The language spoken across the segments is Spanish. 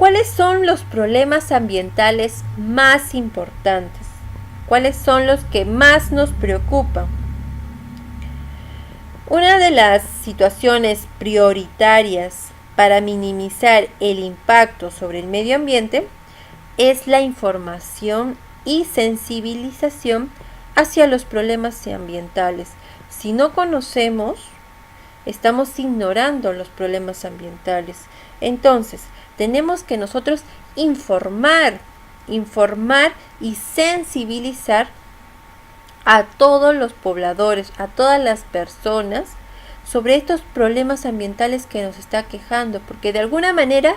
¿Cuáles son los problemas ambientales más importantes? ¿Cuáles son los que más nos preocupan? Una de las situaciones prioritarias para minimizar el impacto sobre el medio ambiente es la información y sensibilización hacia los problemas ambientales. Si no conocemos, estamos ignorando los problemas ambientales. Entonces, tenemos que nosotros informar y sensibilizar a todos los pobladores, a todas las personas sobre estos problemas ambientales que nos está quejando, porque de alguna manera,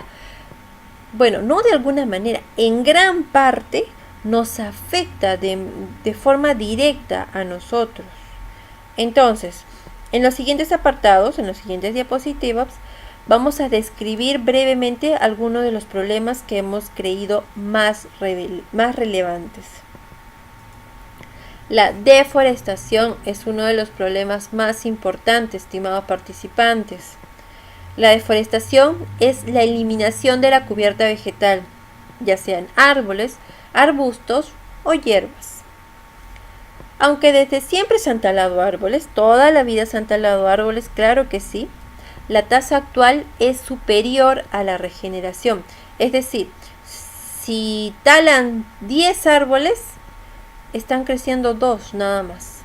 bueno, no de alguna manera, en gran parte nos afecta de forma directa a nosotros. Entonces, en los siguientes apartados, en los siguientes diapositivas, vamos a describir brevemente algunos de los problemas que hemos creído más relevantes. La deforestación es uno de los problemas más importantes, estimados participantes. La deforestación es la eliminación de la cubierta vegetal, ya sean árboles, arbustos o hierbas. Aunque desde siempre se han talado árboles, toda la vida se han talado árboles, claro que sí, la tasa actual es superior a la regeneración. Es decir, si talan 10 árboles, están creciendo 2 nada más.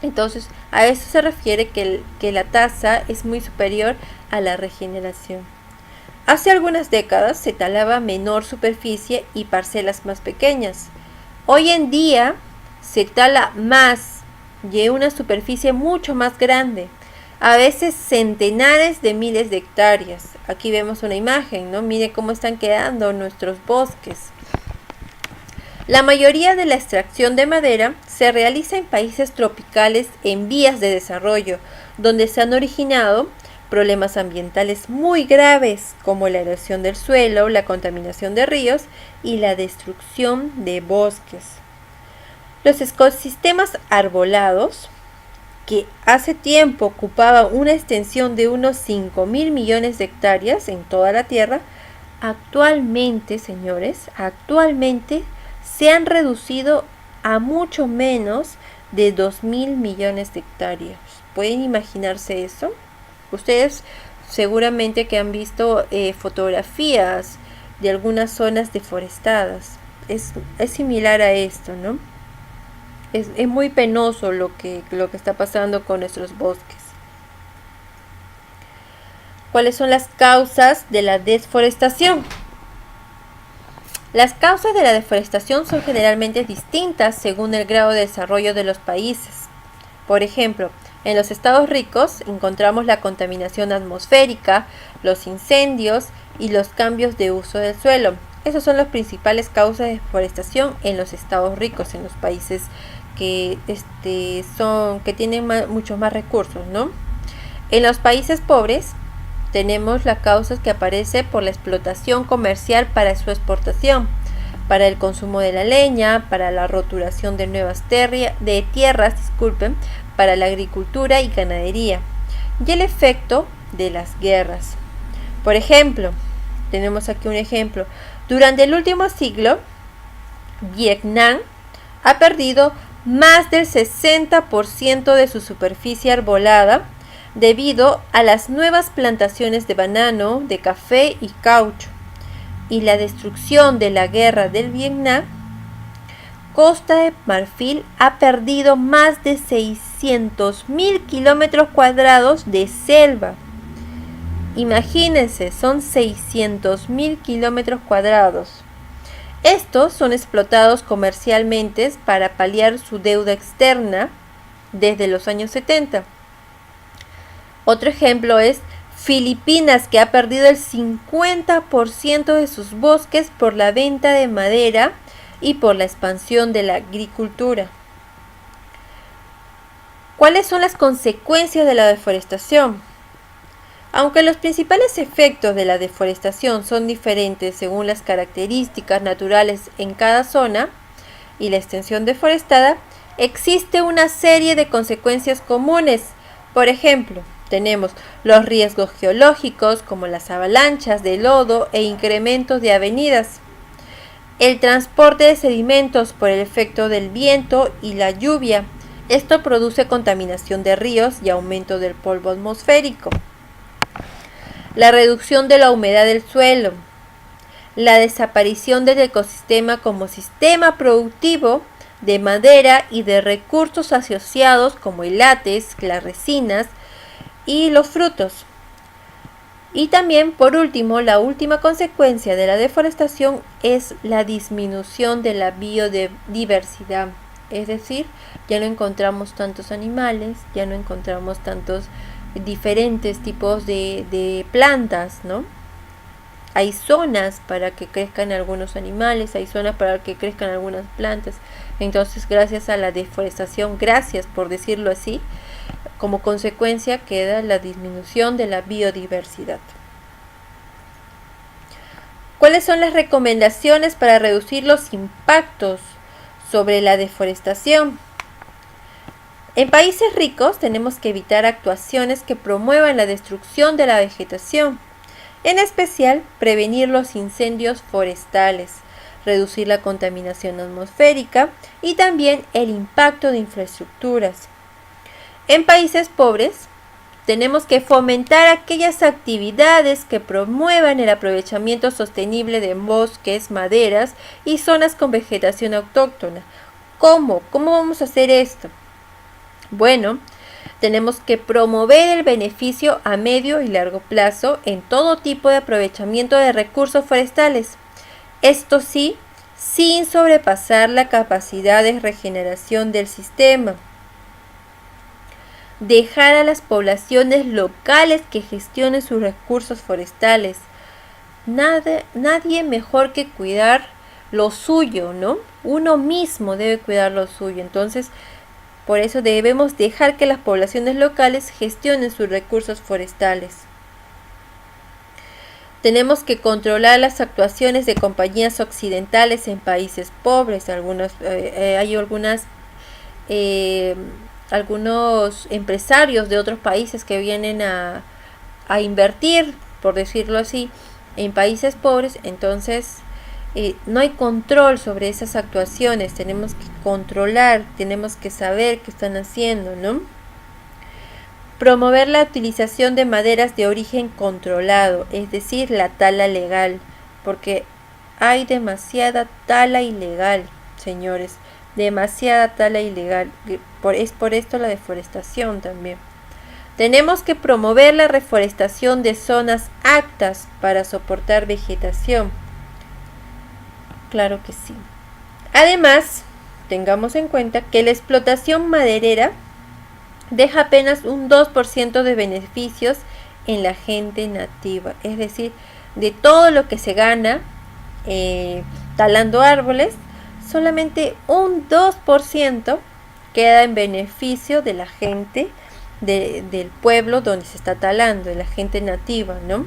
Entonces, a eso se refiere que la tasa es muy superior a la regeneración. Hace algunas décadas se talaba menor superficie y parcelas más pequeñas. Hoy en día se tala más y una superficie mucho más grande, a veces centenares de miles de hectáreas. Aquí vemos una imagen, ¿no? Mire cómo están quedando nuestros bosques. La mayoría de la extracción de madera se realiza en países tropicales en vías de desarrollo, donde se han originado problemas ambientales muy graves como la erosión del suelo, la contaminación de ríos y la destrucción de bosques. Los ecosistemas arbolados, que hace tiempo ocupaban una extensión de unos 5.000 millones de hectáreas en toda la Tierra, actualmente, señores, se han reducido a mucho menos de 2.000 millones de hectáreas. ¿Pueden imaginarse eso? Ustedes seguramente que han visto fotografías de algunas zonas deforestadas. Es similar a esto, ¿no? Es muy penoso lo que está pasando con nuestros bosques. ¿Cuáles son las causas de la deforestación? Las causas de la deforestación son generalmente distintas según el grado de desarrollo de los países. Por ejemplo, en los estados ricos encontramos la contaminación atmosférica, los incendios y los cambios de uso del suelo. Esas son las principales causas de deforestación en los estados ricos, en los países que tienen muchos más recursos, ¿no? En los países pobres tenemos la causa que aparece por la explotación comercial para su exportación, para el consumo de la leña, para la roturación de nuevas tierras, para la agricultura y ganadería, y el efecto de las guerras. Por ejemplo, tenemos aquí un ejemplo. Durante el último siglo, Vietnam ha perdido más del 60% de su superficie arbolada debido a las nuevas plantaciones de banano, de café y caucho, y la destrucción de la guerra del Vietnam. Costa de Marfil ha perdido más de 600.000 kilómetros cuadrados de selva. Imagínense, son 600.000 kilómetros cuadrados. Estos son explotados comercialmente para paliar su deuda externa desde los años 70. Otro ejemplo es Filipinas, que ha perdido el 50% de sus bosques por la venta de madera y por la expansión de la agricultura. ¿Cuáles son las consecuencias de la deforestación? Aunque los principales efectos de la deforestación son diferentes según las características naturales en cada zona y la extensión deforestada, existe una serie de consecuencias comunes. Por ejemplo, Tenemos los riesgos geológicos como las avalanchas de lodo e incrementos de avenidas. El transporte de sedimentos por el efecto del viento y la lluvia. Esto produce contaminación de ríos y aumento del polvo atmosférico. La reducción de la humedad del suelo. La desaparición del ecosistema como sistema productivo de madera y de recursos asociados como el látex, las resinas y los frutos. Y también, por último, la última consecuencia de la deforestación es la disminución de la biodiversidad. Es decir, ya no encontramos tantos animales, ya no encontramos tantos diferentes tipos de plantas, ¿no? Hay zonas para que crezcan algunos animales, hay zonas para que crezcan algunas plantas. Entonces, gracias a la deforestación, gracias por decirlo así, como consecuencia queda la disminución de la biodiversidad. ¿Cuáles son las recomendaciones para reducir los impactos sobre la deforestación? En países ricos tenemos que evitar actuaciones que promuevan la destrucción de la vegetación, en especial prevenir los incendios forestales, reducir la contaminación atmosférica y también el impacto de infraestructuras. En países pobres, tenemos que fomentar aquellas actividades que promuevan el aprovechamiento sostenible de bosques, maderas y zonas con vegetación autóctona. ¿Cómo? ¿Cómo vamos a hacer esto? Bueno, tenemos que promover el beneficio a medio y largo plazo en todo tipo de aprovechamiento de recursos forestales. Esto sí, sin sobrepasar la capacidad de regeneración del sistema. Dejar a las poblaciones locales que gestionen sus recursos forestales. Nadie mejor que cuidar lo suyo, ¿no? Uno mismo debe cuidar lo suyo. Entonces, por eso debemos dejar que las poblaciones locales gestionen sus recursos forestales. Tenemos que controlar las actuaciones de compañías occidentales en países pobres. Hay algunos empresarios de otros países que vienen a invertir, por decirlo así, en países pobres. Entonces no hay control sobre esas actuaciones. Tenemos que controlar, tenemos que saber qué están haciendo, ¿no? Promover la utilización de maderas de origen controlado, es decir, la tala legal, porque hay demasiada tala ilegal, señores, demasiada tala ilegal. Es por esto la deforestación también. Tenemos que promover la reforestación de zonas aptas para soportar vegetación. Claro que sí. Además, tengamos en cuenta que la explotación maderera deja apenas un 2% de beneficios en la gente nativa. Es decir, de todo lo que se gana talando árboles, solamente un 2% queda en beneficio de la gente del pueblo donde se está talando, de la gente nativa, ¿no?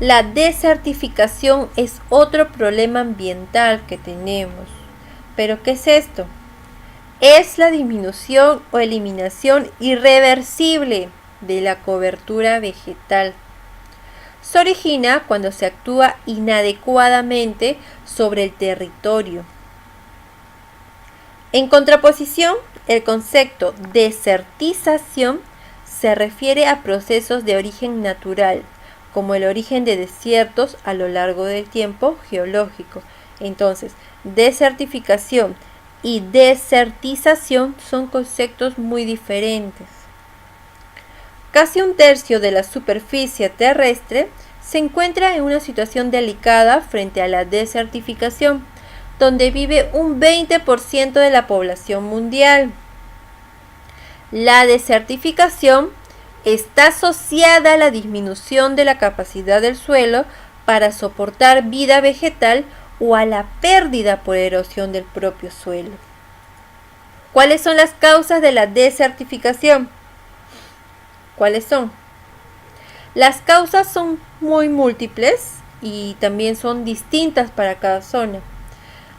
La desertificación es otro problema ambiental que tenemos. ¿Pero qué es esto? Es la disminución o eliminación irreversible de la cobertura vegetal. Se origina cuando se actúa inadecuadamente sobre el territorio. En contraposición, el concepto desertización se refiere a procesos de origen natural, como el origen de desiertos a lo largo del tiempo geológico. Entonces, desertificación y desertización son conceptos muy diferentes. Casi un tercio de la superficie terrestre se encuentra en una situación delicada frente a la desertificación, donde vive un 20% de la población mundial. La desertificación está asociada a la disminución de la capacidad del suelo para soportar vida vegetal o a la pérdida por erosión del propio suelo. ¿Cuáles son las causas de la desertificación? ¿Cuáles son? Las causas son muy múltiples y también son distintas para cada zona.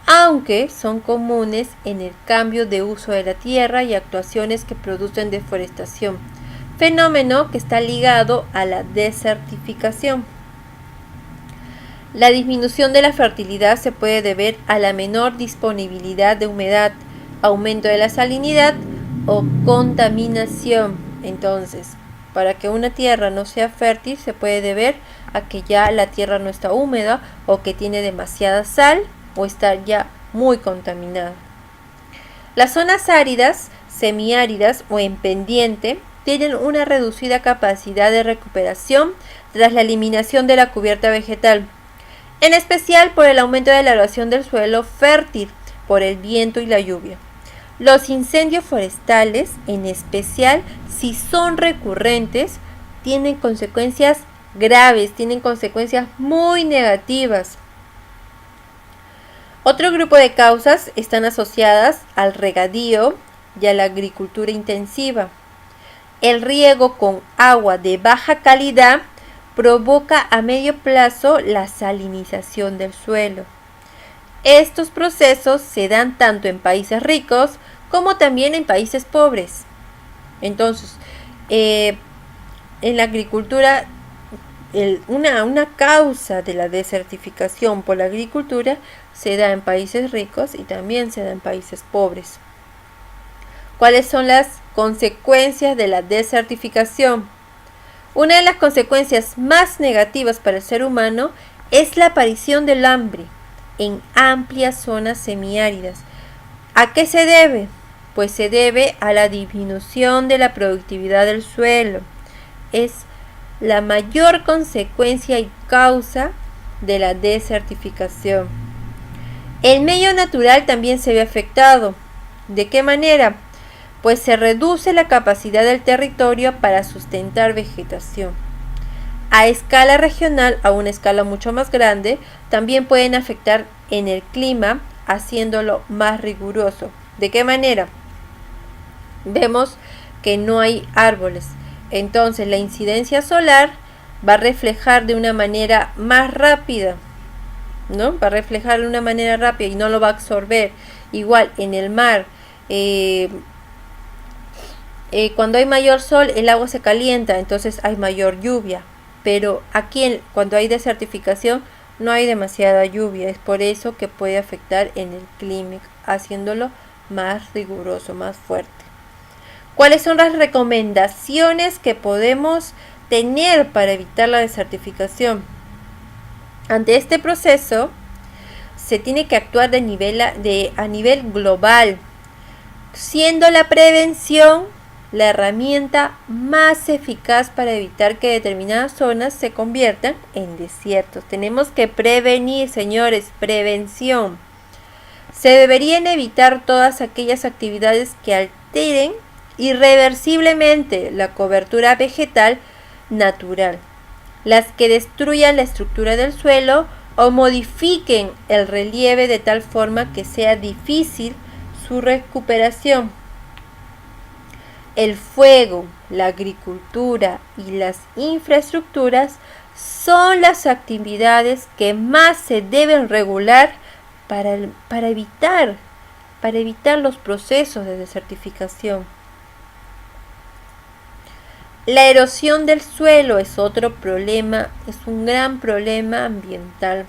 aunque son comunes en el cambio de uso de la tierra y actuaciones que producen deforestación, fenómeno que está ligado a la desertificación. La disminución de la fertilidad se puede deber a la menor disponibilidad de humedad, aumento de la salinidad o contaminación. Entonces, para que una tierra no sea fértil se puede deber a que ya la tierra no está húmeda o que tiene demasiada sal o está ya muy contaminada. Las zonas áridas, semiáridas o en pendiente tienen una reducida capacidad de recuperación tras la eliminación de la cubierta vegetal, en especial por el aumento de la erosión del suelo fértil por el viento y la lluvia. Los incendios forestales, en especial si son recurrentes, tienen consecuencias graves, tienen consecuencias muy negativas. Otro grupo de causas están asociadas al regadío y a la agricultura intensiva. El riego con agua de baja calidad provoca a medio plazo la salinización del suelo. Estos procesos se dan tanto en países ricos como también en países pobres. Entonces, en la agricultura, una causa de la desertificación por la agricultura se da en países ricos y también se da en países pobres. ¿Cuáles son las consecuencias de la desertificación? Una de las consecuencias más negativas para el ser humano es la aparición del hambre en amplias zonas semiáridas. ¿A qué se debe? Pues se debe a la disminución de la productividad del suelo. Es la mayor consecuencia y causa de la desertificación. El medio natural también se ve afectado. ¿De qué manera? Pues se reduce la capacidad del territorio para sustentar vegetación. A escala regional, a una escala mucho más grande, también pueden afectar en el clima, haciéndolo más riguroso. ¿De qué manera? Vemos que no hay árboles, entonces la incidencia solar va a reflejar de una manera más rápida, ¿no? Va a reflejar de una manera rápida y no lo va a absorber. Igual en el mar, cuando hay mayor sol, el agua se calienta, entonces hay mayor lluvia. Pero aquí, cuando hay desertificación, no hay demasiada lluvia. Es por eso que puede afectar en el clima, haciéndolo más riguroso, más fuerte. ¿Cuáles son las recomendaciones que podemos tener para evitar la desertificación? Ante este proceso, se tiene que actuar a nivel global, siendo la prevención la herramienta más eficaz para evitar que determinadas zonas se conviertan en desiertos. Tenemos que prevenir, señores, prevención. Se deberían evitar todas aquellas actividades que alteren irreversiblemente la cobertura vegetal natural, las que destruyan la estructura del suelo o modifiquen el relieve de tal forma que sea difícil su recuperación. El fuego, la agricultura y las infraestructuras son las actividades que más se deben regular para evitar los procesos de desertificación. La erosión del suelo es otro problema, es un gran problema ambiental.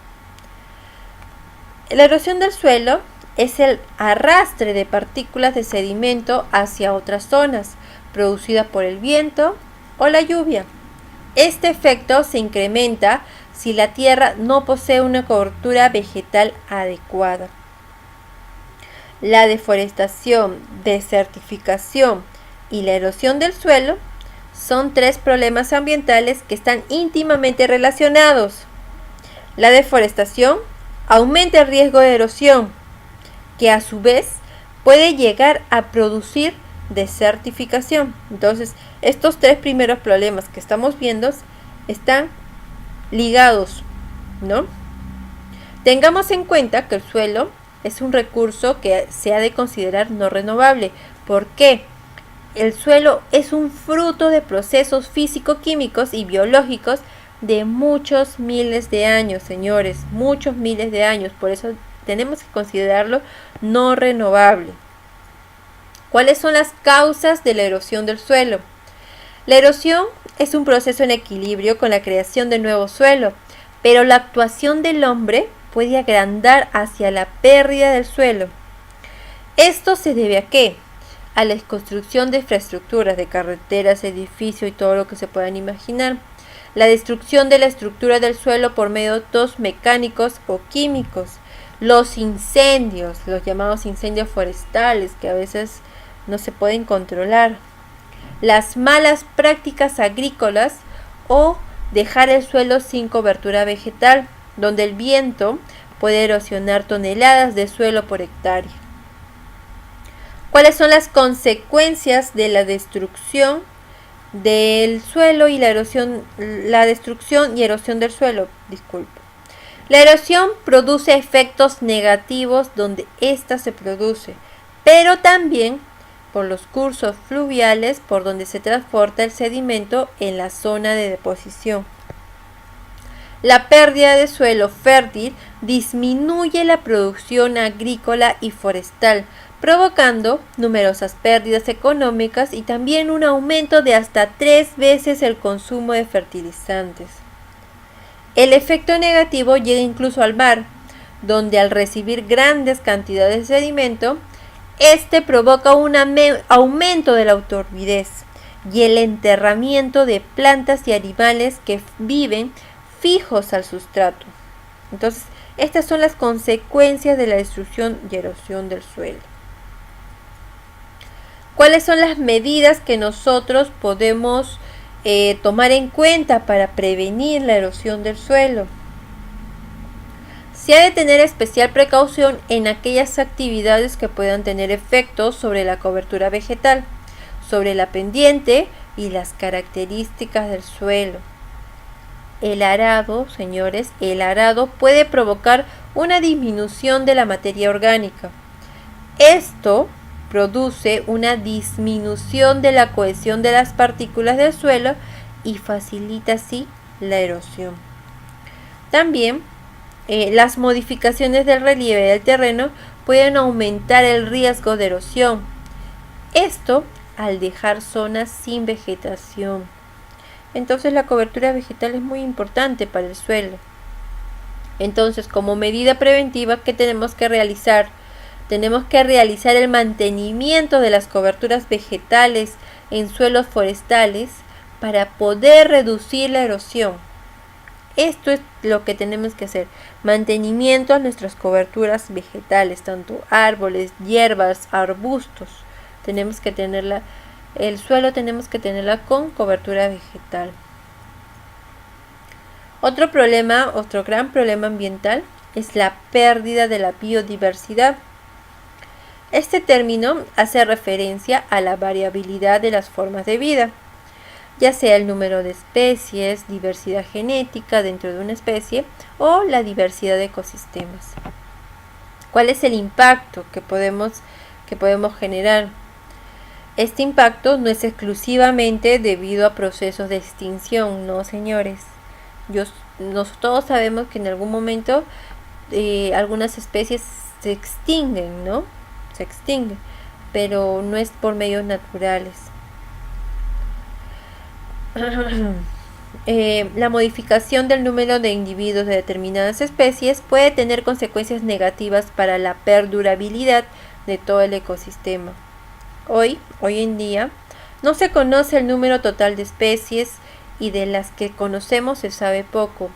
La erosión del suelo es el arrastre de partículas de sedimento hacia otras zonas, producida por el viento o la lluvia. Este efecto se incrementa si la tierra no posee una cobertura vegetal adecuada. La deforestación, desertificación y la erosión del suelo son tres problemas ambientales que están íntimamente relacionados. La deforestación aumenta el riesgo de erosión, que a su vez puede llegar a producir desertificación. Entonces, estos tres primeros problemas que estamos viendo están ligados, ¿no? Tengamos en cuenta que el suelo es un recurso que se ha de considerar no renovable. ¿Por qué? El suelo es un fruto de procesos físico-químicos y biológicos de muchos miles de años, señores, muchos miles de años. Por eso tenemos que considerarlo no renovable. ¿Cuáles son las causas de la erosión del suelo? La erosión es un proceso en equilibrio con la creación de nuevo suelo, pero la actuación del hombre puede agrandar hacia la pérdida del suelo. ¿Esto se debe a qué? A la construcción de infraestructuras, de carreteras, edificios y todo lo que se puedan imaginar. La destrucción de la estructura del suelo por métodos mecánicos o químicos. Los incendios, los llamados incendios forestales, que a veces no se pueden controlar. Las malas prácticas agrícolas o dejar el suelo sin cobertura vegetal, donde el viento puede erosionar toneladas de suelo por hectárea. ¿Cuáles son las consecuencias de la destrucción del suelo y la erosión? La destrucción y erosión del suelo, La erosión produce efectos negativos donde ésta se produce, pero también por los cursos fluviales por donde se transporta el sedimento en la zona de deposición. La pérdida de suelo fértil disminuye la producción agrícola y forestal, provocando numerosas pérdidas económicas y también un aumento de hasta 3 veces el consumo de fertilizantes. El efecto negativo llega incluso al mar, donde al recibir grandes cantidades de sedimento, este provoca un aumento de la turbidez y el enterramiento de plantas y animales que viven fijos al sustrato. Entonces, estas son las consecuencias de la destrucción y erosión del suelo. ¿Cuáles son las medidas que nosotros podemos tomar en cuenta para prevenir la erosión del suelo? Se ha de tener especial precaución en aquellas actividades que puedan tener efectos sobre la cobertura vegetal, sobre la pendiente y las características del suelo. El arado, señores, el arado puede provocar una disminución de la materia orgánica. Esto produce una disminución de la cohesión de las partículas del suelo y facilita así la erosión. También las modificaciones del relieve del terreno pueden aumentar el riesgo de erosión. Esto al dejar zonas sin vegetación. Entonces la cobertura vegetal es muy importante para el suelo. Entonces, como medida preventiva, ¿qué tenemos que realizar? Tenemos que realizar el mantenimiento de las coberturas vegetales en suelos forestales para poder reducir la erosión. Esto es lo que tenemos que hacer. Mantenimiento a nuestras coberturas vegetales, tanto árboles, hierbas, arbustos. Tenemos que tenerla, el suelo tenemos que tenerla con cobertura vegetal. Otro gran problema ambiental es la pérdida de la biodiversidad. Este término hace referencia a la variabilidad de las formas de vida, ya sea el número de especies, diversidad genética dentro de una especie o la diversidad de ecosistemas. ¿Cuál es el impacto que podemos generar? Este impacto no es exclusivamente debido a procesos de extinción, no, señores. Todos sabemos que en algún momento algunas especies se extinguen, ¿no? Se extinguen, pero no es por medios naturales. La modificación del número de individuos de determinadas especies puede tener consecuencias negativas para la perdurabilidad de todo el ecosistema. Hoy en día, no se conoce el número total de especies y de las que conocemos se sabe poco.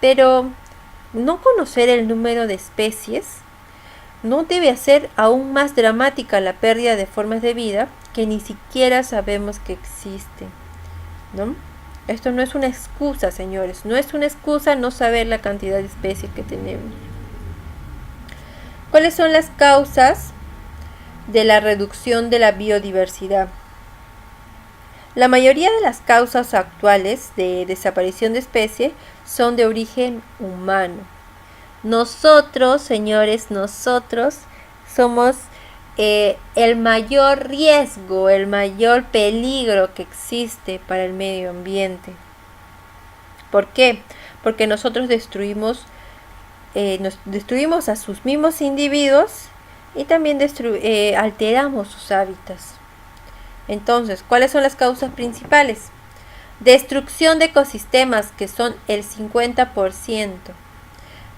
Pero no conocer el número de especies no debe hacer aún más dramática la pérdida de formas de vida que ni siquiera sabemos que existen, ¿no? Esto no es una excusa, señores, no es una excusa no saber la cantidad de especies que tenemos. ¿Cuáles son las causas de la reducción de la biodiversidad? La mayoría de las causas actuales de desaparición de especies son de origen humano. Nosotros, señores, somos el mayor riesgo, el mayor peligro que existe para el medio ambiente. ¿Por qué? Porque nosotros destruimos nos destruimos a sus mismos individuos y también alteramos sus hábitats. Entonces, ¿cuáles son las causas principales? Destrucción de ecosistemas, que son el 50%.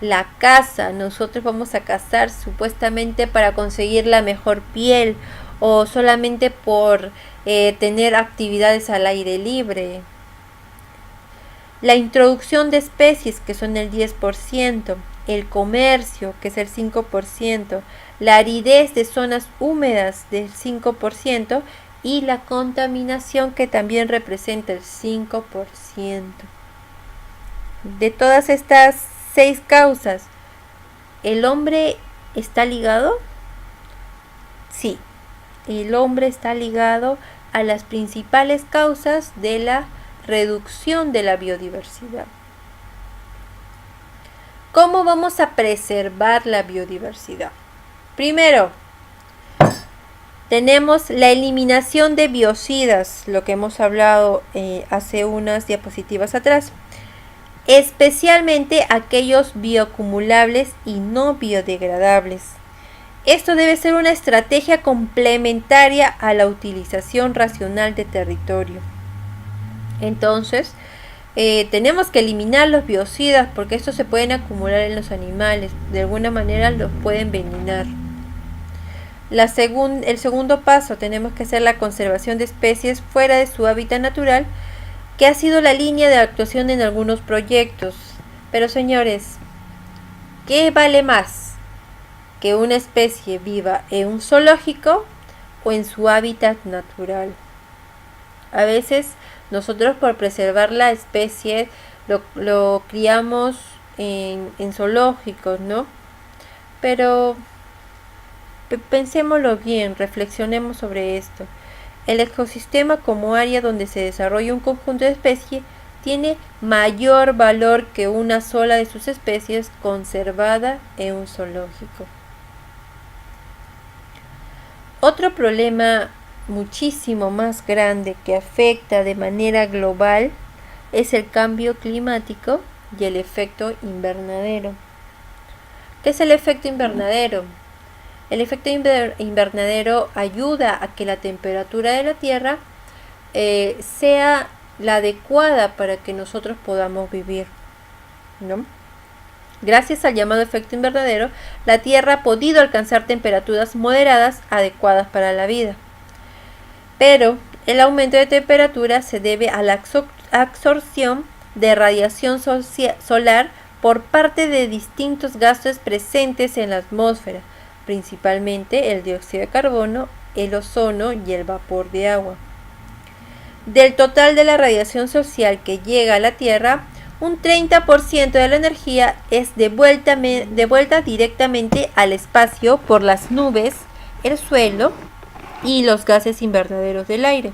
La caza, nosotros vamos a cazar supuestamente para conseguir la mejor piel o solamente por tener actividades al aire libre. La introducción de especies, que son el 10%, el comercio, que es el 5%, la aridez de zonas húmedas del 5% y la contaminación, que también representa el 5%. De todas estas 6 causas, ¿el hombre está ligado? Sí, el hombre está ligado a las principales causas de la reducción de la biodiversidad. ¿Cómo vamos a preservar la biodiversidad? Primero, tenemos la eliminación de biocidas, lo que hemos hablado hace unas diapositivas atrás, especialmente aquellos bioacumulables y no biodegradables. Esto debe ser una estrategia complementaria a la utilización racional de territorio. Entonces, tenemos que eliminar los biocidas porque estos se pueden acumular en los animales, de alguna manera los pueden envenenar. El segundo paso, tenemos que hacer la conservación de especies fuera de su hábitat natural, que ha sido la línea de actuación en algunos proyectos. Pero señores, ¿qué vale más? ¿Que una especie viva en un zoológico o en su hábitat natural? A veces nosotros, por preservar la especie, lo criamos en zoológicos, ¿no? Pero pensémoslo bien, reflexionemos sobre esto. El ecosistema como área donde se desarrolla un conjunto de especies tiene mayor valor que una sola de sus especies conservada en un zoológico. Otro problema muchísimo más grande que afecta de manera global es el cambio climático y el efecto invernadero. ¿Qué es el efecto invernadero? El efecto invernadero ayuda a que la temperatura de la Tierra sea la adecuada para que nosotros podamos vivir, ¿no? Gracias al llamado efecto invernadero, la Tierra ha podido alcanzar temperaturas moderadas adecuadas para la vida. Pero el aumento de temperatura se debe a la absorción de radiación solar por parte de distintos gases presentes en la atmósfera, principalmente el dióxido de carbono, el ozono y el vapor de agua. Del total de la radiación social que llega a la Tierra, un 30% de la energía es devuelta directamente al espacio por las nubes, el suelo y los gases invernaderos del aire.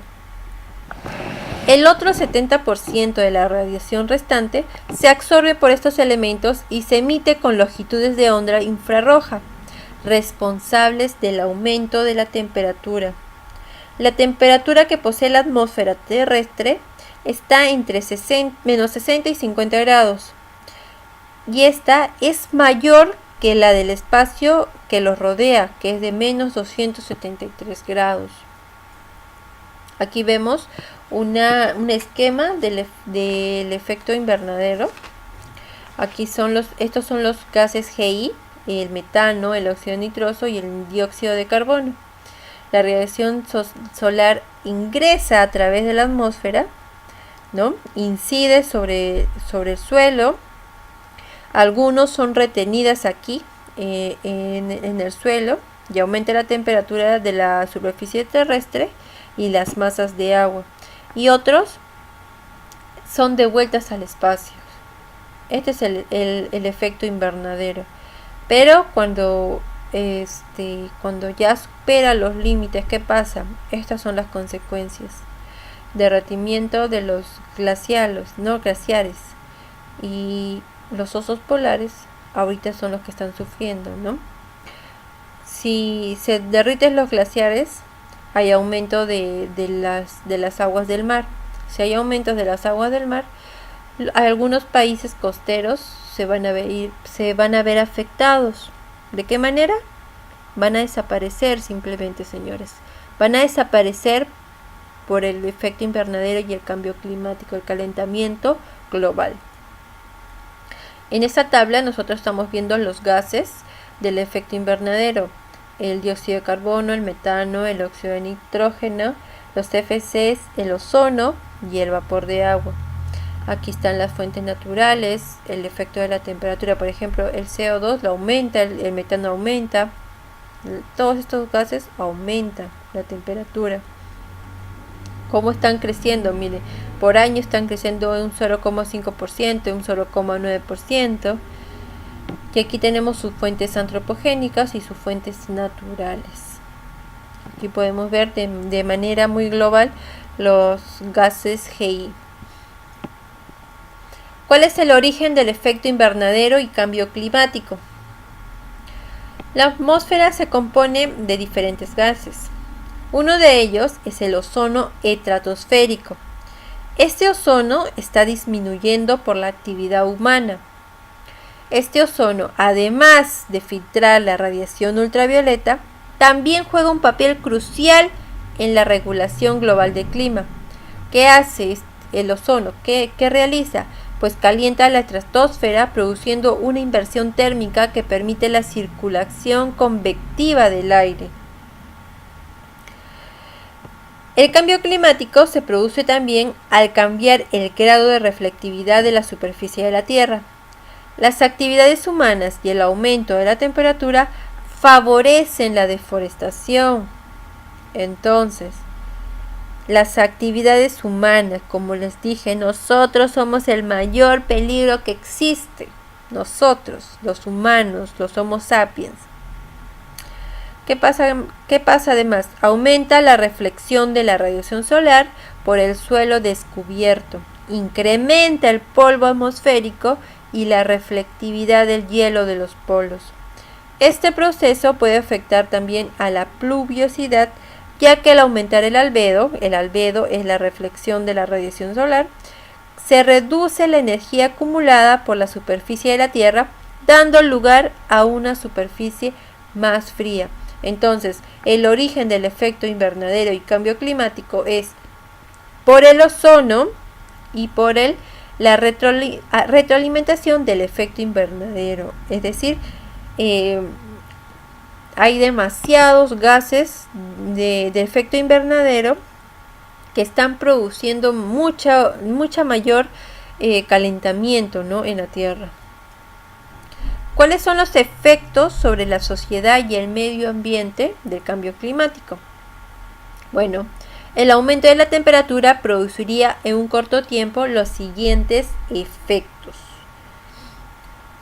El otro 70% de la radiación restante se absorbe por estos elementos y se emite con longitudes de onda infrarroja, responsables del aumento de la temperatura. La temperatura que posee la atmósfera terrestre está entre menos 60 y 50 grados, y esta es mayor que la del espacio que los rodea, que es de menos 273 grados. Aquí vemos un esquema del efecto invernadero. Aquí estos son los gases GI, el metano, el óxido nitroso y el dióxido de carbono. La radiación solar ingresa a través de la atmósfera, ¿no? Incide sobre el suelo. Algunos son retenidas aquí en el suelo y aumenta la temperatura de la superficie terrestre y las masas de agua. Y otros son devueltas al espacio. Este es el efecto invernadero. Pero cuando ya supera los límites, ¿qué pasa? Estas son las consecuencias. Derretimiento de los glaciares, y los osos polares ahorita son los que están sufriendo, ¿no? Si se derriten los glaciares, hay aumento de las aguas del mar. Si hay aumentos de las aguas del mar, algunos países costeros se van a ver afectados. ¿De qué manera? Van a desaparecer simplemente, señores. Van a desaparecer por el efecto invernadero y el cambio climático, el calentamiento global. En esta tabla nosotros estamos viendo los gases del efecto invernadero: el dióxido de carbono, el metano, el óxido de nitrógeno, los CFCs, el ozono y el vapor de agua. Aquí están las fuentes naturales, el efecto de la temperatura, por ejemplo, el CO2 lo aumenta, el metano aumenta, todos estos gases aumentan la temperatura. ¿Cómo están creciendo? Mire, por año están creciendo un 0,5%, un 0,9%. Y aquí tenemos sus fuentes antropogénicas y sus fuentes naturales. Aquí podemos ver de manera muy global los gases GI. ¿Cuál es el origen del efecto invernadero y cambio climático? La atmósfera se compone de diferentes gases. Uno de ellos es el ozono estratosférico. Este ozono está disminuyendo por la actividad humana. Este ozono, además de filtrar la radiación ultravioleta, también juega un papel crucial en la regulación global del clima. ¿Qué hace el ozono? ¿Qué realiza? Pues calienta la estratosfera, produciendo una inversión térmica que permite la circulación convectiva del aire. El cambio climático se produce también al cambiar el grado de reflectividad de la superficie de la Tierra. Las actividades humanas y el aumento de la temperatura favorecen la deforestación. Entonces, las actividades humanas, como les dije, nosotros somos el mayor peligro que existe. Nosotros, los humanos, los Homo sapiens. ¿Qué pasa además? Aumenta la reflexión de la radiación solar por el suelo descubierto, incrementa el polvo atmosférico y la reflectividad del hielo de los polos. Este proceso puede afectar también a la pluviosidad, ya que al aumentar el albedo es la reflexión de la radiación solar, se reduce la energía acumulada por la superficie de la Tierra, dando lugar a una superficie más fría. Entonces, el origen del efecto invernadero y cambio climático es por el ozono y por la retroalimentación del efecto invernadero. Es decir, hay demasiados gases de efecto invernadero que están produciendo mucha mayor calentamiento, ¿no?, en la Tierra. ¿Cuáles son los efectos sobre la sociedad y el medio ambiente del cambio climático? Bueno, el aumento de la temperatura produciría en un corto tiempo los siguientes efectos.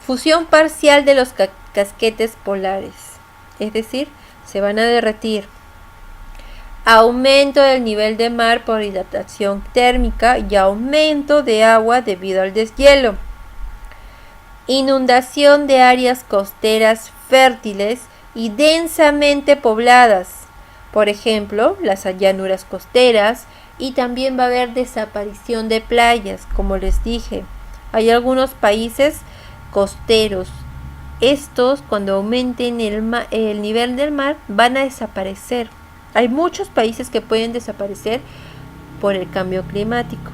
Fusión parcial de los casquetes polares, es decir, se van a derretir. Aumento del nivel de mar por hidratación térmica y aumento de agua debido al deshielo. Inundación de áreas costeras fértiles y densamente pobladas, por ejemplo, las llanuras costeras, y también va a haber desaparición de playas, como les dije. Hay algunos países costeros. Estos, cuando aumenten el nivel del mar, van a desaparecer. Hay muchos países que pueden desaparecer por el cambio climático.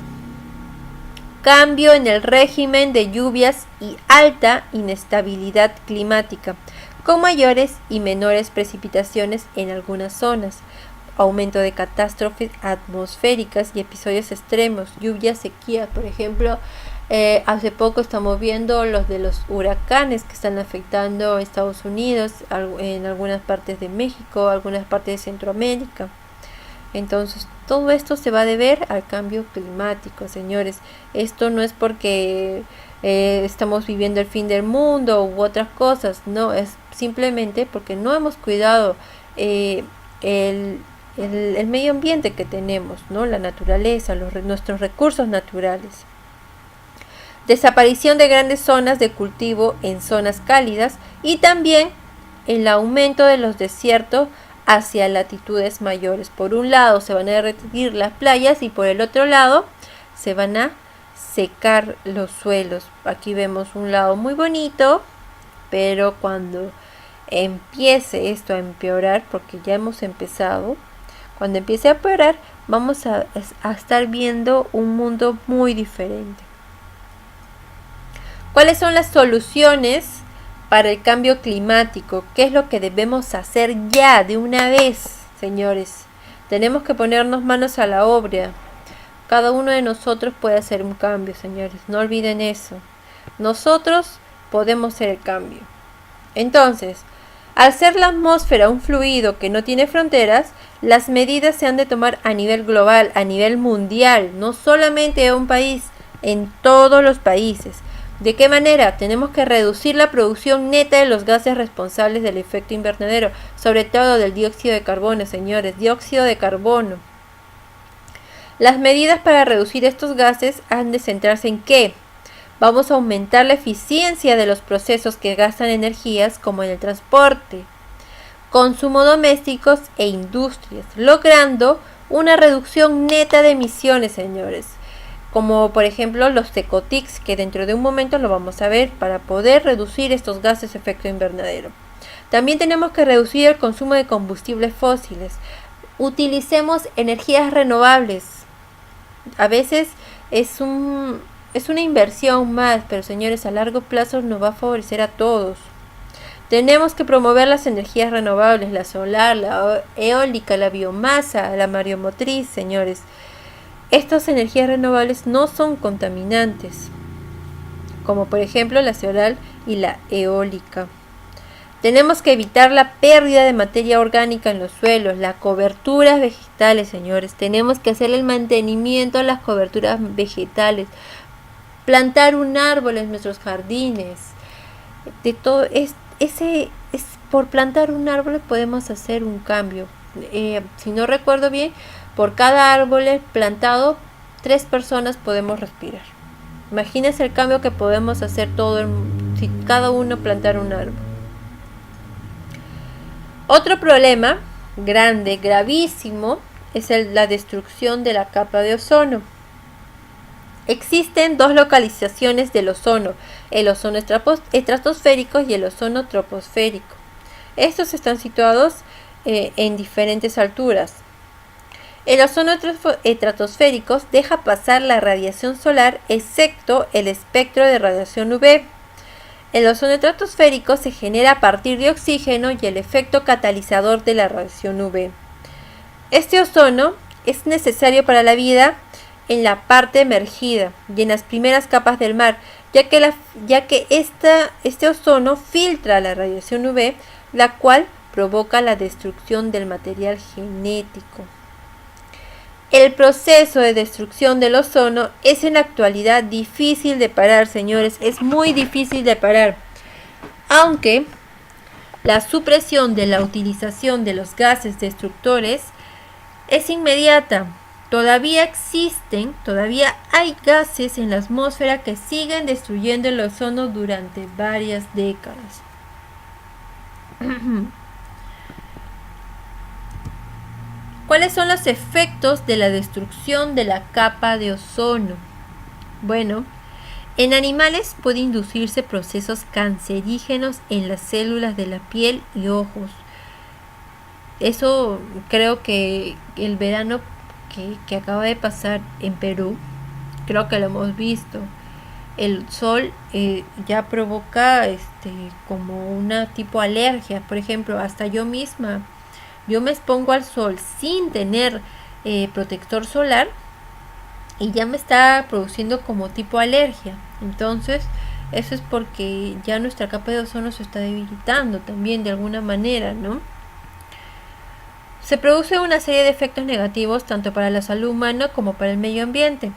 Cambio en el régimen de lluvias y alta inestabilidad climática, con mayores y menores precipitaciones en algunas zonas. Aumento de catástrofes atmosféricas y episodios extremos, lluvia, sequía. Por ejemplo, hace poco estamos viendo los de los huracanes que están afectando a Estados Unidos, en algunas partes de México, algunas partes de Centroamérica. Entonces, todo esto se va a deber al cambio climático, señores. Esto no es porque estamos viviendo el fin del mundo u otras cosas, no, es simplemente porque no hemos cuidado el medio ambiente que tenemos, ¿no? La naturaleza, nuestros recursos naturales. Desaparición de grandes zonas de cultivo en zonas cálidas y también el aumento de los desiertos hacia latitudes mayores. Por un lado se van a derretir las playas y por el otro lado se van a secar los suelos. Aquí vemos un lado muy bonito, pero cuando empiece esto a empeorar, porque ya hemos empezado, cuando empiece a empeorar, vamos a estar viendo un mundo muy diferente. ¿Cuáles son las soluciones para el cambio climático? ¿Qué es lo que debemos hacer ya, de una vez, señores? Tenemos que ponernos manos a la obra. Cada uno de nosotros puede hacer un cambio, señores. No olviden eso. Nosotros podemos hacer el cambio. Entonces, al ser la atmósfera un fluido que no tiene fronteras, las medidas se han de tomar a nivel global, a nivel mundial, no solamente de un país, en todos los países. ¿De qué manera? Tenemos que reducir la producción neta de los gases responsables del efecto invernadero, sobre todo del dióxido de carbono, señores, dióxido de carbono. Las medidas para reducir estos gases han de centrarse en ¿qué? Vamos a aumentar la eficiencia de los procesos que gastan energías, como en el transporte, consumo domésticos e industrias, logrando una reducción neta de emisiones, señores, como por ejemplo los ecotics, que dentro de un momento lo vamos a ver, para poder reducir estos gases de efecto invernadero. También tenemos que reducir el consumo de combustibles fósiles. Utilicemos energías renovables. A veces es una inversión más, pero señores, a largo plazo nos va a favorecer a todos. Tenemos que promover las energías renovables, la solar, la eólica, la biomasa, la mareomotriz, señores. Estas energías renovables no son contaminantes, como por ejemplo la solar y la eólica. Tenemos que evitar la pérdida de materia orgánica en los suelos, las coberturas vegetales, señores. Tenemos que hacer el mantenimiento a las coberturas vegetales, plantar un árbol en nuestros jardines. De todo por plantar un árbol podemos hacer un cambio. Si no recuerdo bien, por cada árbol plantado, 3 personas podemos respirar. Imagínense el cambio que podemos hacer si cada uno plantara un árbol. Otro problema grande, gravísimo, es la destrucción de la capa de ozono. Existen 2 localizaciones del ozono, el ozono estratosférico y el ozono troposférico. Estos están situados en diferentes alturas. El ozono estratosférico deja pasar la radiación solar, excepto el espectro de radiación UV. El ozono estratosférico se genera a partir de oxígeno y el efecto catalizador de la radiación UV. Este ozono es necesario para la vida en la parte emergida y en las primeras capas del mar, ya que este ozono filtra la radiación UV, la cual provoca la destrucción del material genético. El proceso de destrucción del ozono es en la actualidad difícil de parar, señores, es muy difícil de parar. Aunque la supresión de la utilización de los gases destructores es inmediata, todavía hay gases en la atmósfera que siguen destruyendo el ozono durante varias décadas. ¿Cuáles son los efectos de la destrucción de la capa de ozono? Bueno, en animales puede inducirse procesos cancerígenos en las células de la piel y ojos. Eso creo que el verano que acaba de pasar en Perú, creo que lo hemos visto. El sol ya provoca como una tipo alergia. Por ejemplo, hasta yo misma, yo me expongo al sol sin tener protector solar y ya me está produciendo como tipo alergia. Entonces, eso es porque ya nuestra capa de ozono se está debilitando también de alguna manera, ¿no? Se produce una serie de efectos negativos tanto para la salud humana como para el medio ambiente.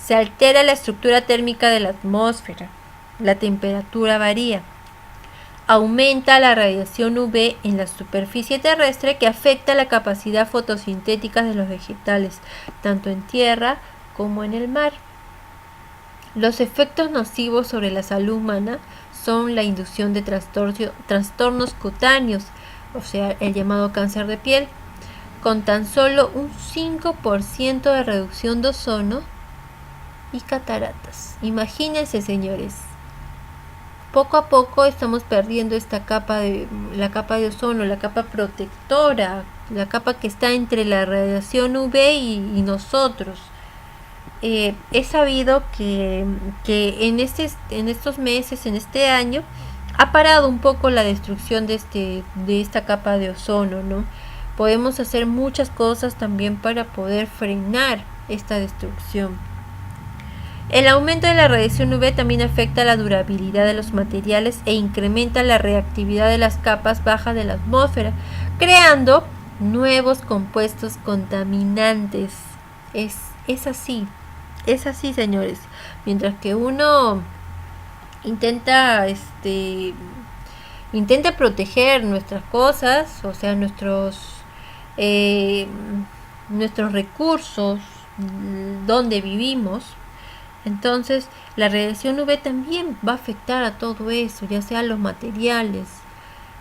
Se altera la estructura térmica de la atmósfera, la temperatura varía, aumenta la radiación UV en la superficie terrestre que afecta la capacidad fotosintética de los vegetales, tanto en tierra como en el mar. Los efectos nocivos sobre la salud humana son la inducción de trastornos cutáneos, o sea, el llamado cáncer de piel. Con tan solo un 5% de reducción de ozono, y cataratas. Imagínense, señores. Poco a poco estamos perdiendo la capa de ozono, la capa protectora, la capa que está entre la radiación UV y nosotros. He sabido que en estos meses, en este año, ha parado un poco la destrucción de esta capa de ozono, ¿no? Podemos hacer muchas cosas también para poder frenar esta destrucción. El aumento de la radiación UV también afecta la durabilidad de los materiales e incrementa la reactividad de las capas bajas de la atmósfera, creando nuevos compuestos contaminantes. Es así, señores. Mientras que uno intenta proteger nuestras cosas, o sea, nuestros recursos, donde vivimos, entonces la radiación UV también va a afectar a todo eso, ya sea a los materiales,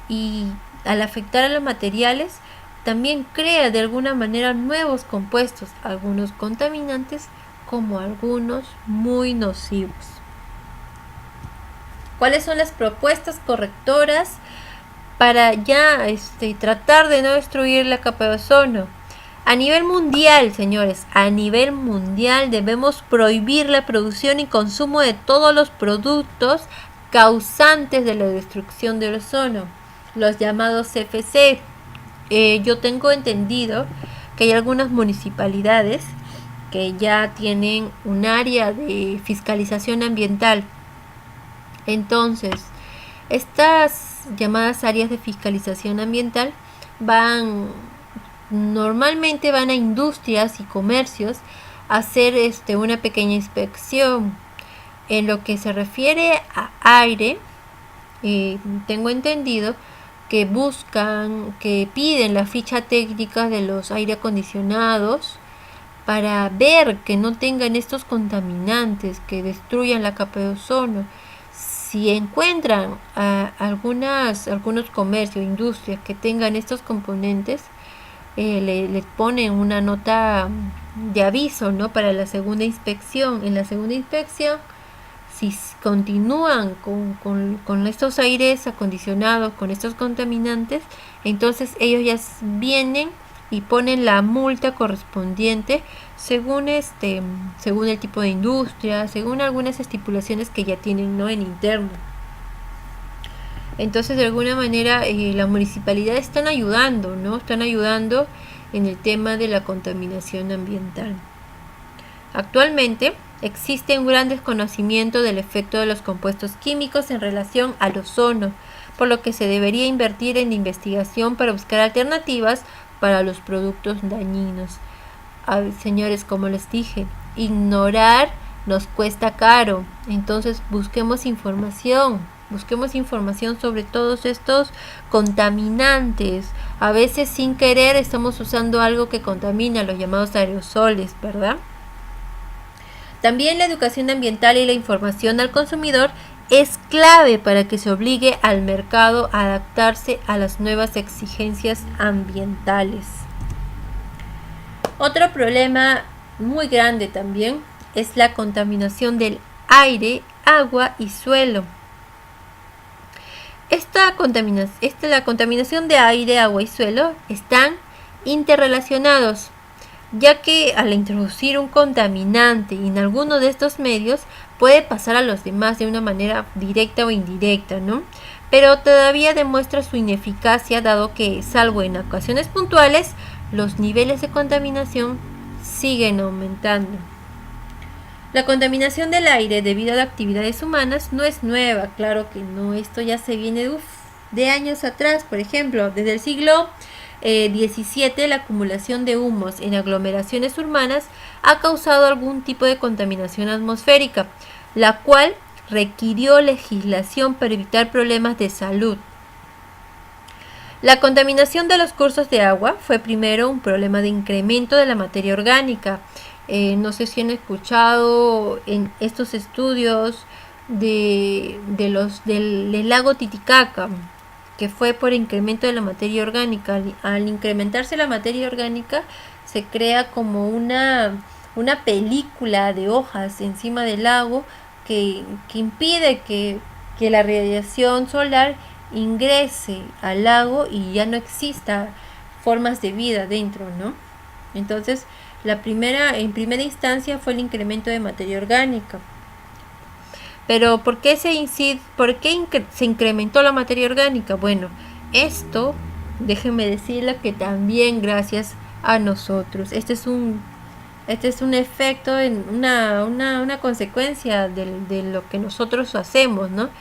y al afectar a los materiales también crea de alguna manera nuevos compuestos, algunos contaminantes como algunos muy nocivos. ¿Cuáles son las propuestas correctoras para ya tratar de no destruir la capa de ozono? A nivel mundial, señores, a nivel mundial debemos prohibir la producción y consumo de todos los productos causantes de la destrucción del ozono, los llamados CFC. Yo tengo entendido que hay algunas municipalidades que ya tienen un área de fiscalización ambiental. Entonces, estas llamadas áreas de fiscalización ambiental normalmente van a industrias y comercios a hacer una pequeña inspección. En lo que se refiere a aire, tengo entendido que piden la ficha técnica de los aire acondicionados para ver que no tengan estos contaminantes que destruyan la capa de ozono. Si encuentran algunos comercios, industrias que tengan estos componentes, le ponen una nota de aviso, ¿no?, para la segunda inspección. En la segunda inspección, si continúan con estos aires acondicionados, con estos contaminantes, entonces ellos ya vienen y ponen la multa correspondiente según el tipo de industria, según algunas estipulaciones que ya tienen, ¿no?, en interno. Entonces, de alguna manera, la municipalidad están ayudando en el tema de la contaminación ambiental. Actualmente existe un gran desconocimiento del efecto de los compuestos químicos en relación al ozono, por lo que se debería invertir en investigación para buscar alternativas para los productos dañinos. Señores, como les dije, ignorar nos cuesta caro. Entonces busquemos información sobre todos estos contaminantes. A veces sin querer estamos usando algo que contamina, los llamados aerosoles, ¿verdad? También la educación ambiental y la información al consumidor es clave para que se obligue al mercado a adaptarse a las nuevas exigencias ambientales. Otro problema muy grande también es la contaminación del aire, agua y suelo. La contaminación de aire, agua y suelo están interrelacionados, ya que al introducir un contaminante en alguno de estos medios puede pasar a los demás de una manera directa o indirecta, ¿no? Pero todavía demuestra su ineficacia, dado que, salvo en ocasiones puntuales, los niveles de contaminación siguen aumentando. La contaminación del aire debido a actividades humanas no es nueva, claro que no, esto ya se viene de años atrás. Por ejemplo, desde el siglo XVII, la acumulación de humos en aglomeraciones urbanas ha causado algún tipo de contaminación atmosférica, la cual requirió legislación para evitar problemas de salud. La contaminación de los cursos de agua fue primero un problema de incremento de la materia orgánica. No sé si han escuchado en estos estudios del lago Titicaca, que fue por incremento de la materia orgánica. Al incrementarse la materia orgánica, se crea como una una película de hojas encima del lago que impide que la radiación solar ingrese al lago y ya no exista formas de vida dentro, ¿no? Entonces, en primera instancia fue el incremento de materia orgánica. Pero ¿por qué se incrementó la materia orgánica? Bueno, esto, déjenme decirle que también gracias a nosotros. Este es un efecto, una consecuencia de lo que nosotros hacemos, ¿no?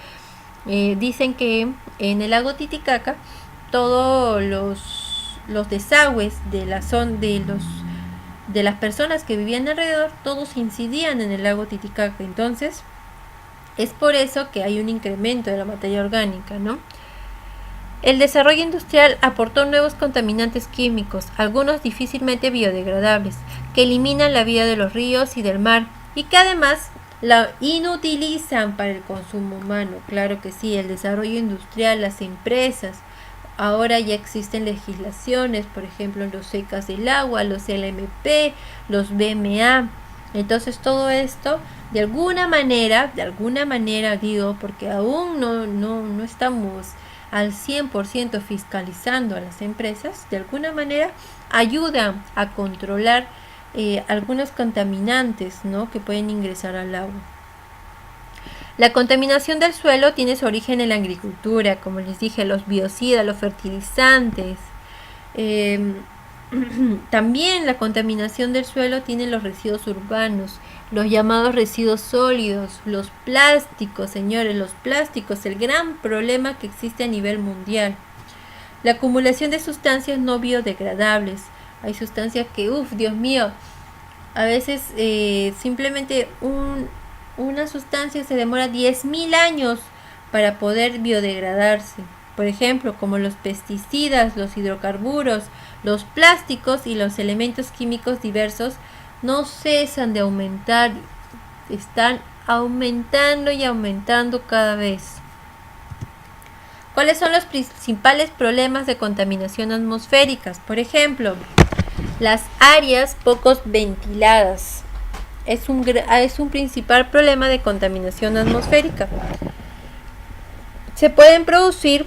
Dicen que en el lago Titicaca todos los desagües de las personas que vivían alrededor, todos incidían en el lago Titicaca. Entonces, es por eso que hay un incremento de la materia orgánica, ¿no? El desarrollo industrial aportó nuevos contaminantes químicos, algunos difícilmente biodegradables, que eliminan la vida de los ríos y del mar y que además la inutilizan para el consumo humano. Claro que sí, el desarrollo industrial, las empresas, ahora ya existen legislaciones, por ejemplo, los secas del agua, los LMP, los BMA. Entonces todo esto, de alguna manera digo, porque aún no estamos al 100% fiscalizando a las empresas, de alguna manera ayudan a controlar algunos contaminantes, ¿no?, que pueden ingresar al agua. La contaminación del suelo tiene su origen en la agricultura, como les dije, los biocidas, los fertilizantes. También la contaminación del suelo tiene los residuos urbanos, los llamados residuos sólidos, los plásticos, señores, los plásticos, el gran problema que existe a nivel mundial. La acumulación de sustancias no biodegradables. Hay sustancias que, Dios mío, a veces simplemente una sustancia se demora 10.000 años para poder biodegradarse. Por ejemplo, como los pesticidas, los hidrocarburos, los plásticos y los elementos químicos diversos no cesan de aumentar, están aumentando y aumentando cada vez. ¿Cuáles son los principales problemas de contaminación atmosférica? Por ejemplo, las áreas poco ventiladas. Es un principal problema de contaminación atmosférica. Se pueden producir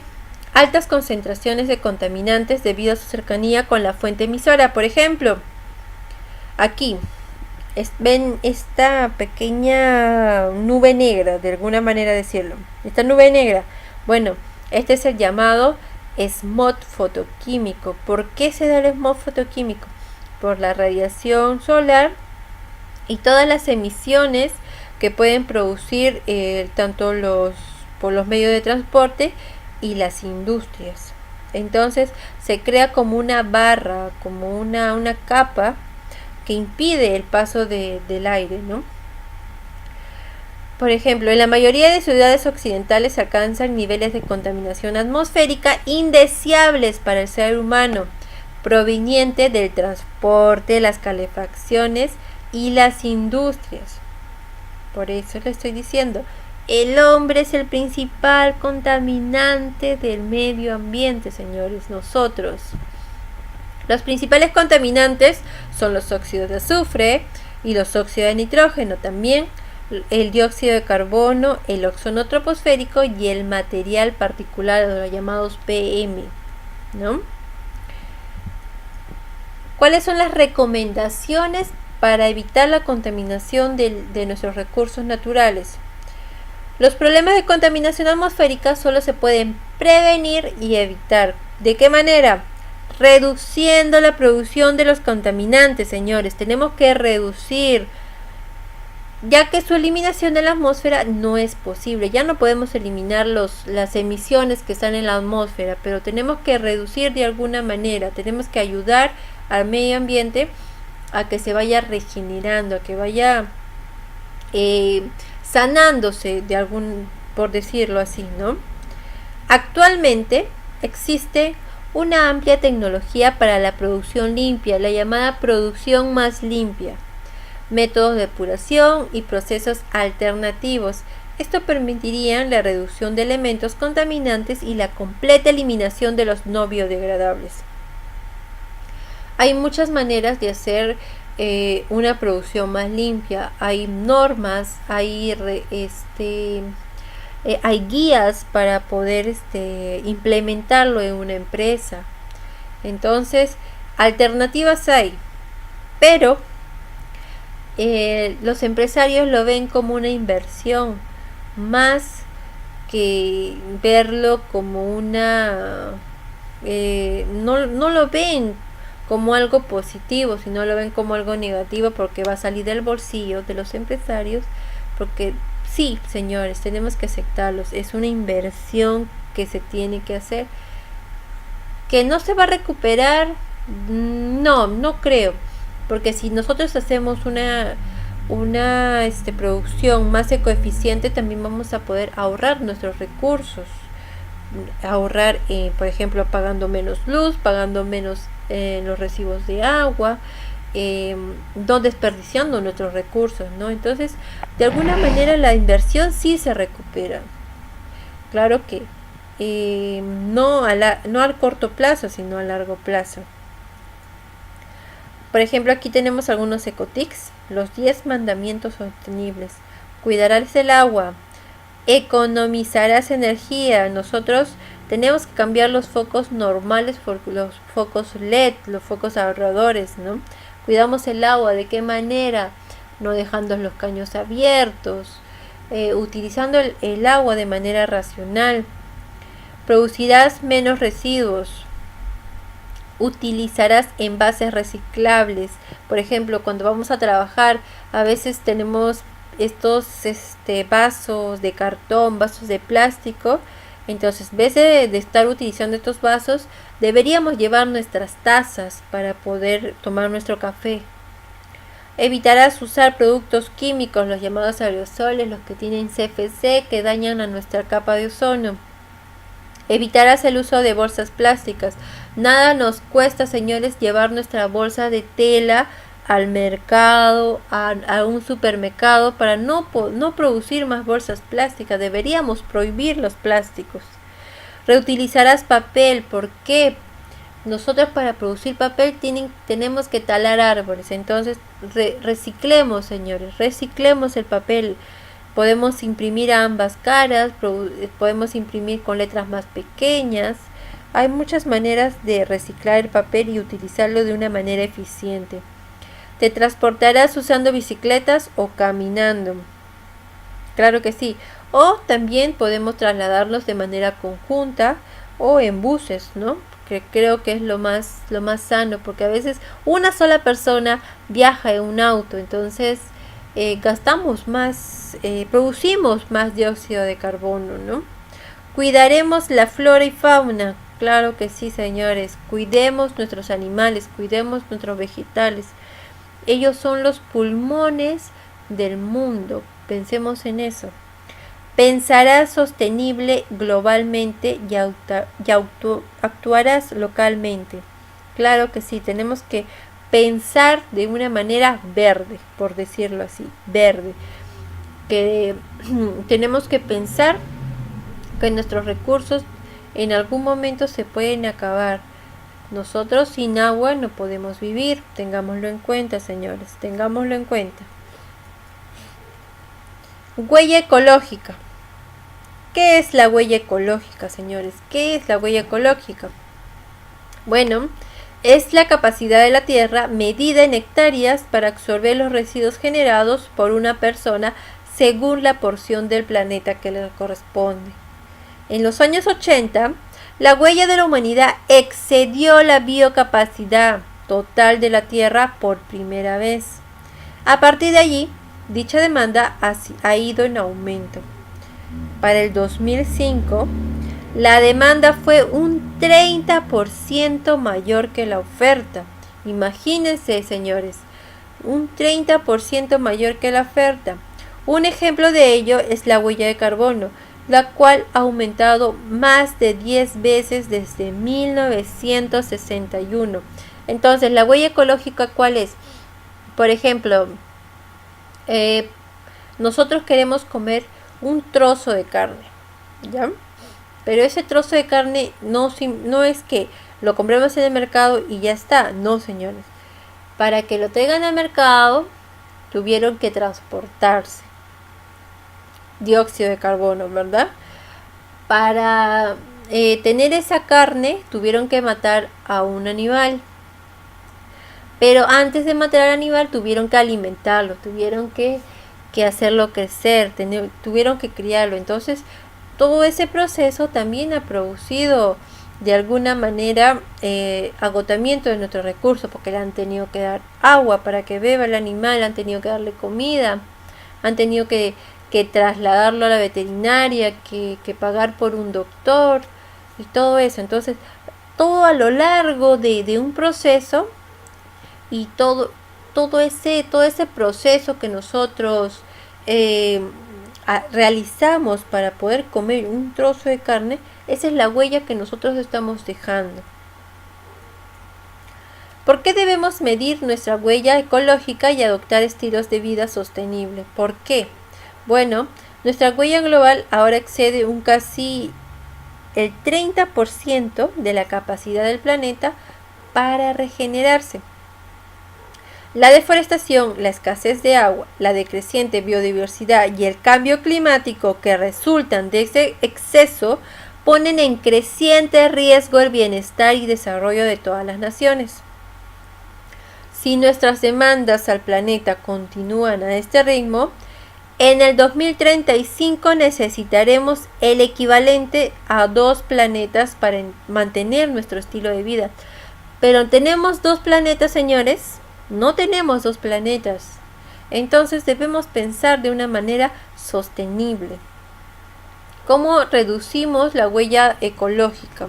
altas concentraciones de contaminantes debido a su cercanía con la fuente emisora. Por ejemplo, aquí ven esta pequeña nube negra, de alguna manera decirlo. Esta nube negra, bueno, este es el llamado smog fotoquímico. ¿Por qué se da el smog fotoquímico? Por la radiación solar y todas las emisiones que pueden producir tanto por los medios de transporte y las industrias. Entonces se crea como una barra, como una capa que impide el paso del aire, ¿no? Por ejemplo, en la mayoría de ciudades occidentales se alcanzan niveles de contaminación atmosférica indeseables para el ser humano, proveniente del transporte, las calefacciones y las industrias. Por eso le estoy diciendo, el hombre es el principal contaminante del medio ambiente, señores, nosotros. Los principales contaminantes son los óxidos de azufre y los óxidos de nitrógeno, también el dióxido de carbono, el ozono troposférico y el material particular, los llamados PM, ¿no? ¿Cuáles son las recomendaciones para evitar la contaminación de nuestros recursos naturales? Los problemas de contaminación atmosférica solo se pueden prevenir y evitar. ¿De qué manera? Reduciendo la producción de los contaminantes, señores. Tenemos que reducir, ya que su eliminación de la atmósfera no es posible. Ya no podemos eliminar las emisiones que están en la atmósfera, pero tenemos que reducir de alguna manera. Tenemos que ayudar al medio ambiente a que se vaya regenerando, a que vaya sanándose por decirlo así, ¿no? Actualmente existe una amplia tecnología para la producción limpia, la llamada producción más limpia, métodos de depuración y procesos alternativos. Esto permitiría la reducción de elementos contaminantes y la completa eliminación de los no biodegradables. Hay muchas maneras de hacer una producción más limpia. Hay normas, hay guías para poder implementarlo en una empresa. Entonces, alternativas hay, pero los empresarios lo ven como una inversión, más que verlo como una... no lo ven como algo positivo, sino lo ven como algo negativo, porque va a salir del bolsillo de los empresarios, porque sí, señores, tenemos que aceptarlos, es una inversión que se tiene que hacer, que no se va a recuperar. No creo, porque si nosotros hacemos una producción más ecoeficiente, también vamos a poder ahorrar nuestros recursos, ahorrar, por ejemplo, pagando menos luz, pagando menos los recibos de agua, no desperdiciando nuestros recursos, ¿no? Entonces, de alguna manera la inversión sí se recupera. Claro que no al corto plazo, sino a largo plazo. Por ejemplo, aquí tenemos algunos ecotics, los 10 mandamientos sostenibles. Cuidarás el agua, economizarás energía. Nosotros tenemos que cambiar los focos normales por los focos LED, los focos ahorradores, ¿no? Cuidamos el agua, ¿de qué manera? No dejando los caños abiertos, utilizando el agua de manera racional. Producirás menos residuos. Utilizarás envases reciclables. Por ejemplo, cuando vamos a trabajar, a veces tenemos estos vasos de cartón, vasos de plástico. Entonces, en vez de estar utilizando estos vasos, deberíamos llevar nuestras tazas para poder tomar nuestro café. Evitarás usar productos químicos, los llamados aerosoles, los que tienen CFC, que dañan a nuestra capa de ozono. Evitarás el uso de bolsas plásticas. Nada nos cuesta, señores, llevar nuestra bolsa de tela al mercado, a un supermercado, para no producir más bolsas plásticas. Deberíamos prohibir los plásticos. Reutilizarás papel. ¿Por qué? Nosotros, para producir papel tenemos que talar árboles. Entonces reciclemos, señores, reciclemos el papel. Podemos imprimir a ambas caras, podemos imprimir con letras más pequeñas. Hay muchas maneras de reciclar el papel y utilizarlo de una manera eficiente. Te transportarás usando bicicletas o caminando. Claro que sí. O también podemos trasladarlos de manera conjunta o en buses, ¿no? Que creo que es lo más sano, porque a veces una sola persona viaja en un auto, entonces gastamos más, producimos más dióxido de carbono, ¿no? Cuidaremos la flora y fauna. Claro que sí, señores. Cuidemos nuestros animales, cuidemos nuestros vegetales. Ellos son los pulmones del mundo. Pensemos en eso. Pensarás sostenible globalmente y actuarás localmente. Claro que sí, tenemos que pensar de una manera verde, por decirlo así, verde. Que tenemos que pensar que nuestros recursos en algún momento se pueden acabar. Nosotros sin agua no podemos vivir. Tengámoslo en cuenta, señores, tengámoslo en cuenta. Huella ecológica. ¿Qué es la huella ecológica, señores? ¿Qué es la huella ecológica? Bueno, es la capacidad de la Tierra medida en hectáreas para absorber los residuos generados por una persona según la porción del planeta que le corresponde. En los años 80, la huella de la humanidad excedió la biocapacidad total de la Tierra por primera vez. A partir de allí, dicha demanda ha ido en aumento. Para el 2005, la demanda fue un 30% mayor que la oferta. Imagínense, señores, un 30% mayor que la oferta. Un ejemplo de ello es la huella de carbono, la cual ha aumentado más de 10 veces desde 1961. Entonces, la huella ecológica, ¿cuál es? Por ejemplo, nosotros queremos comer un trozo de carne, ¿ya? Pero ese trozo de carne no es que lo compremos en el mercado y ya está, no, señores. Para que lo traigan al mercado, tuvieron que transportarse dióxido de carbono, ¿verdad? Para tener esa carne, tuvieron que matar a un animal. Pero antes de matar al animal, tuvieron que alimentarlo, tuvieron que hacerlo crecer, tuvieron que criarlo. Entonces, todo ese proceso también ha producido de alguna manera agotamiento de nuestros recursos, porque le han tenido que dar agua para que beba el animal, han tenido que darle comida, han tenido que trasladarlo a la veterinaria, que pagar por un doctor y todo eso. Entonces, todo a lo largo de un proceso, y todo ese proceso que nosotros realizamos para poder comer un trozo de carne, esa es la huella que nosotros estamos dejando. ¿Por qué debemos medir nuestra huella ecológica y adoptar estilos de vida sostenibles? ¿Por qué? Bueno, nuestra huella global ahora excede un casi el 30% de la capacidad del planeta para regenerarse. La deforestación, la escasez de agua, la decreciente biodiversidad y el cambio climático que resultan de ese exceso ponen en creciente riesgo el bienestar y desarrollo de todas las naciones. Si nuestras demandas al planeta continúan a este ritmo, en el 2035 necesitaremos el equivalente a 2 planetas para mantener nuestro estilo de vida. Pero ¿tenemos 2 planetas, señores? No tenemos 2 planetas. Entonces debemos pensar de una manera sostenible. ¿Cómo reducimos la huella ecológica?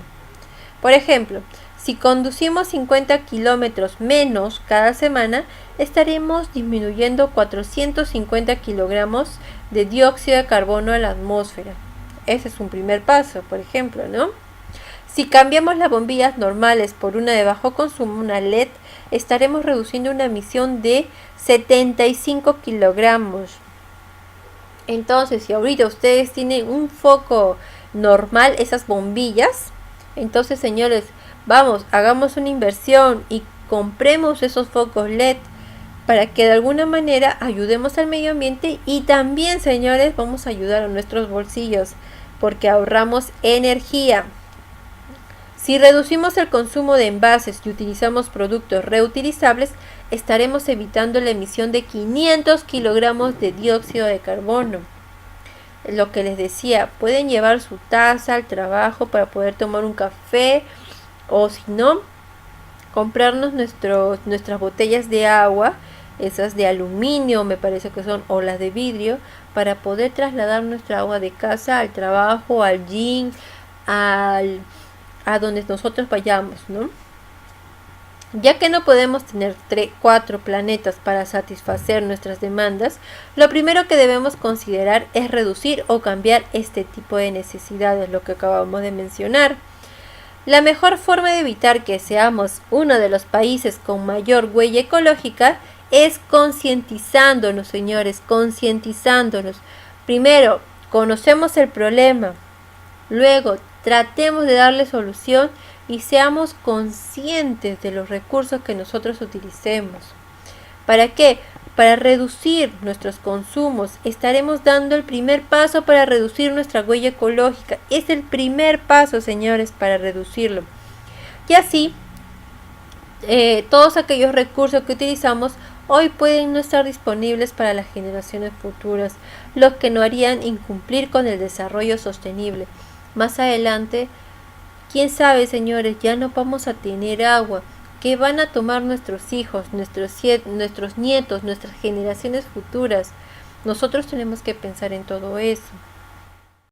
Por ejemplo, si conducimos 50 kilómetros menos cada semana, estaremos disminuyendo 450 kilogramos de dióxido de carbono a la atmósfera. Ese es un primer paso, por ejemplo, ¿no? Si cambiamos las bombillas normales por una de bajo consumo, una LED, estaremos reduciendo una emisión de 75 kilogramos. Entonces, si ahorita ustedes tienen un foco normal, esas bombillas, entonces, señores, vamos, hagamos una inversión y compremos esos focos LED para que de alguna manera ayudemos al medio ambiente, y también, señores, vamos a ayudar a nuestros bolsillos porque ahorramos energía. Si reducimos el consumo de envases y utilizamos productos reutilizables, estaremos evitando la emisión de 500 kilogramos de dióxido de carbono. Lo que les decía, pueden llevar su taza al trabajo para poder tomar un café, o si no, comprarnos nuestras botellas de agua, esas de aluminio me parece que son, o las de vidrio, para poder trasladar nuestra agua de casa al trabajo, al gym, a donde nosotros vayamos, ¿no? Ya que no podemos tener 4 planetas para satisfacer nuestras demandas, lo primero que debemos considerar es reducir o cambiar este tipo de necesidades, lo que acabamos de mencionar. La mejor forma de evitar que seamos uno de los países con mayor huella ecológica es concientizándonos, señores, concientizándonos. Primero, conocemos el problema. Luego, tratemos de darle solución y seamos conscientes de los recursos que nosotros utilicemos. ¿Para qué? Para reducir nuestros consumos. Estaremos dando el primer paso para reducir nuestra huella ecológica. Es el primer paso, señores, para reducirlo. Y así, todos aquellos recursos que utilizamos hoy pueden no estar disponibles para las generaciones futuras, los que no harían incumplir con el desarrollo sostenible. Más adelante, quién sabe, señores, ya no vamos a tener agua. ¿Qué van a tomar nuestros hijos, nuestros nietos, nuestras generaciones futuras? Nosotros tenemos que pensar en todo eso.